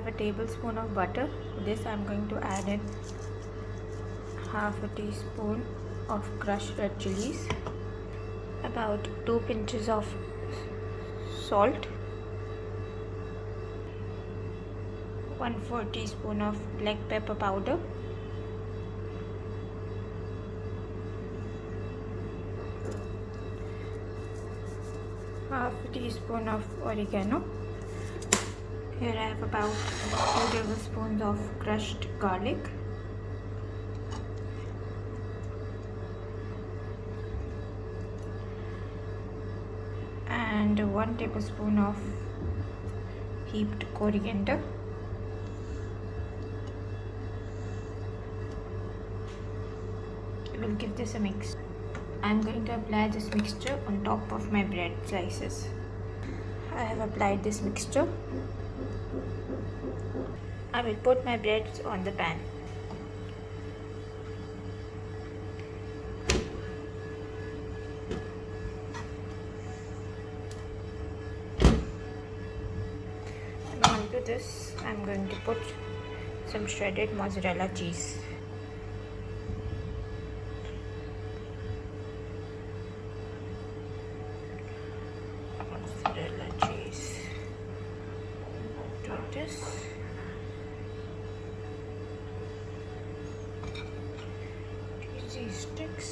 have a tablespoon of butter. For this I'm going to add in half a teaspoon of crushed red chilies, about 2 pinches of salt, 1/4 teaspoon of black pepper powder, half a teaspoon of oregano. Here I have about 2 tablespoons of crushed garlic, and 1 tablespoon of heaped coriander. I will give this a mix. I am going to apply this mixture on top of my bread slices. I have applied this mixture. I will put my breads on the pan. And onto this, I am going to put some shredded mozzarella cheese. Mozzarella cheese. Do this. Cheesy sticks.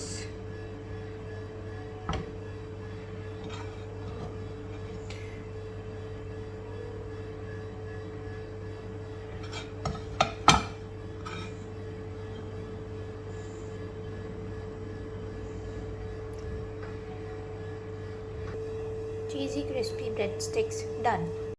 Cheesy crispy breadsticks done.